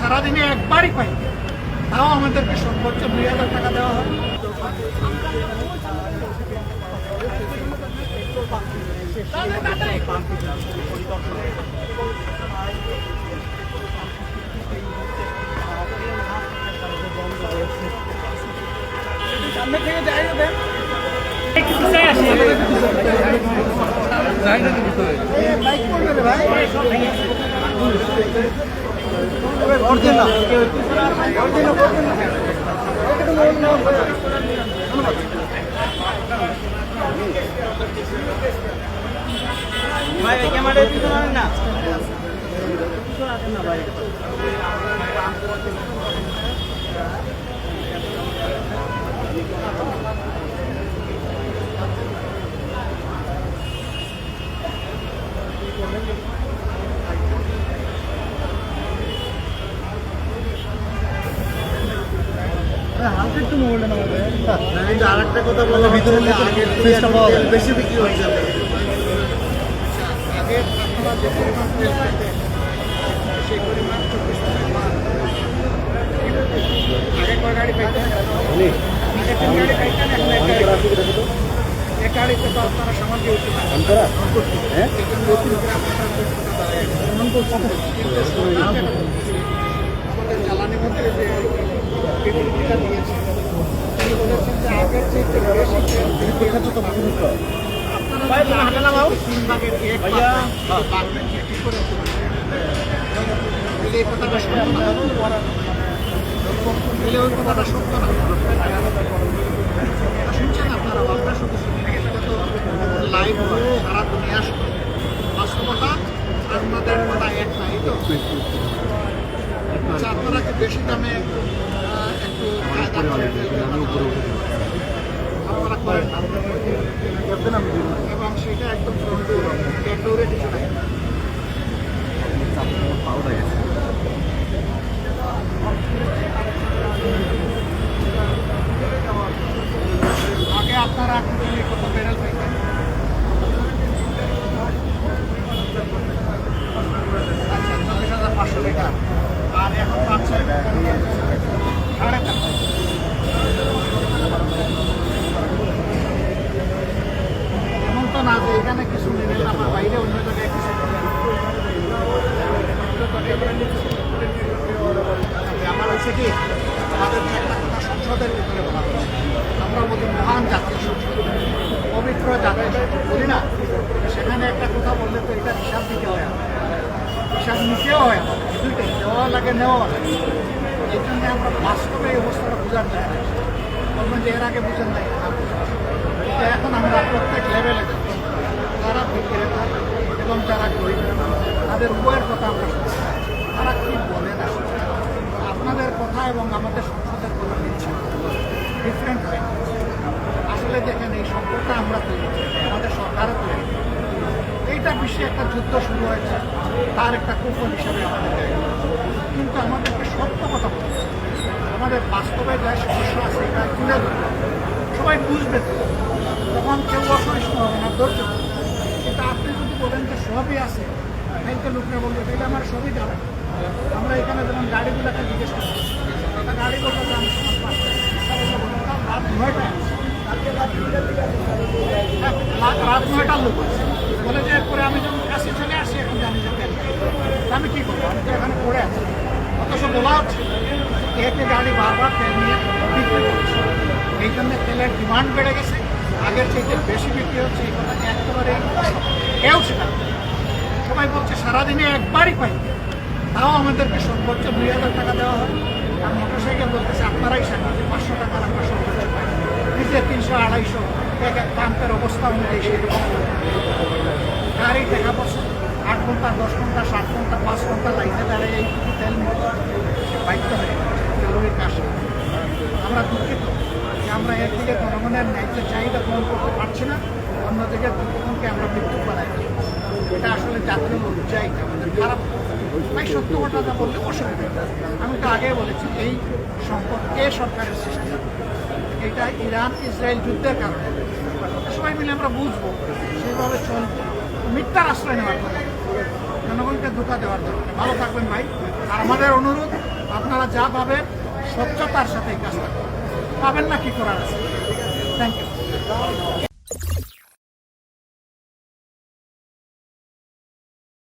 সারাদিনে একবারই পাই, তাও আমাদেরকে সর্বোচ্চ 2000 টাকা দেওয়া হয়। সামনে থেকে যাই হবে বাইক করবে রে ভাই, ভাই ক্যামেরা পিছনে না ভাই। আরেকটা কথা বলে ভিতরে বেশি বিক্রি হয়ে যাবে। আগে আপনারা যে পরিমাণ তেল পেতেন সেই পরিমাণ 24 টাকা মাল আগে কয় গাড়ি পাইতেন? আগে 3 গাড়ি পাইতেন, এখন এক গাড়িতে তো আপনারা সামান্য উঠতে পারেন। আমাদের জ্বালানি মন্ত্রী যে বিবৃতিটা দিয়েছে বলেছেন যে আগের চেয়ে বেশি এই কথাটা সত্য না, শুনছেন আপনারা? আপনার শুধু লাইভ হয়, সারা দুনিয়া শুনে। বাস্তবতা আপনাদের কথা এক নাই তো। আচ্ছা, আপনারা কি বেশি দামে একটু আপনারা করেন এবং সেটা একদম পেট্রোলের কিছু নাই। আগে আপনারা কত পেডাল পাইতেন? 24,500 লিটার, আর এখন পাচ্ছেন 4.5। এমন তো না যে এখানে কিছু নিলেন আমার বাইরে অন্য জায়গায় কিছু আমার হচ্ছে কি, আমাদের একটা কথা সংসদের ভিতরে বলা হচ্ছে, আমরা বলি মহান জাতীয় সংসদ, পবিত্র জাতীয় সংসদ বলি না, সেখানে একটা কথা বললে তো এটা হিসাব দিতে হয়, হিসাব নিতেও হয়, আমাদের দুইটাই দেওয়া লাগে নেওয়া লাগে। এই জন্য আমরা বাস্তবে এই অবস্থাটা বোঝার চাই না। বলবেন যে এর আগে বুঝেন নাই, এটা এখন আমরা প্রত্যেক লেভেলে যারা বিক্রেতা এবং যারা গরিব তাদের উভয়ের কথা আমরা শুনছি, তারা কী বলে না। আপনাদের কথা এবং আমাদের সংসদের কথা নিচ্ছে ডিফারেন্ট হয়ে আসলে দেখেন এই সম্পর্কটা আমরা তৈরি করি, আমাদের সরকারও তৈরি করি। এইটা বিশ্বে একটা যুদ্ধ শুরু হয়েছে, তার একটা কুফল হিসাবে আমাদের দেয়, কিন্তু আমাদেরকে সত্য কথা বলতে আমাদের বাস্তবে যা সমস্যা আছে এটা তুলে ধরবে, সবাই বুঝবে, তখন কেউ অসহিষ্ণু হবে না, ধৈর্য। কিন্তু আপনি যদি বলেন যে সবই আছে, তাইতে লোকরা বলবে এটা আমার সবই দাঁড়ায়। আমরা এখানে যেমন গাড়িগুলোকে জিজ্ঞেস করি, গাড়িগুলো দাম রাত 9টায় রাত 9টার লোক আছে বলে যে এরপরে আমি যখন কাছে চলে আসি এখন জানি যে তেল আমি কী করবো, আমি তো এখানে পড়ে আছি। অথচ বলা হচ্ছে একে গাড়ি বারবার তেল নিয়ে বিক্রি করছে, এই জন্য তেলের ডিমান্ড বেড়ে গেছে, আগের চাইতে বেশি বিক্রি হচ্ছে। এই কথা একেবারে কেউ সেটা সবাই বলছে সারাদিনে একবারই পাই, তাও আমাদেরকে সর্বোচ্চ 2000 টাকা দেওয়া হয়। আর মোটরসাইকেল বলতেছে আপনারাই সারা 500 টাকার আমরা সর্বোচ্চ পাই, নিজে 300-250 এক এক পাম্পের অবস্থা অনুযায়ী সেরকম গাড়ি দেখা বসে 8 ঘন্টা 10 ঘন্টা 7 ঘন্টা 5 ঘন্টা লাইনে দাঁড়িয়ে এইটুকু তেল নিয়ে বাধ্য হয়ে ক্যালোরির কাজ। আমরা দুঃখিত যে আমরা এর থেকে জনগণের ন্যায্য চাহিদা পূরণ করতে পারছি না, অন্যদিকে দুঃখকে আমরা বিদ্যুৎ বানাই। এটা আসলে জাতীয় লজ্জাই, আমাদের খারাপ। তাই সত্য কথাটা বললে অসুবিধা। আমি তো আগেই বলেছি এই সম্পদ সরকারের সৃষ্টি, এটা ইরান ইসরায়েল যুদ্ধের কারণে। সবাই মিলে আমরা বুঝবো, সেইভাবে চলবো, মিথ্যার আশ্রয় নেওয়ার জন্য, জনগণকে ধোঁকা দেওয়ার জন্য। ভালো থাকবেন ভাই। আর আমাদের অনুরোধ আপনারা যা পাবেন স্বচ্ছতার সাথে এই কাজটা করবেন। পাবেন না কি করার আছে। Thank you.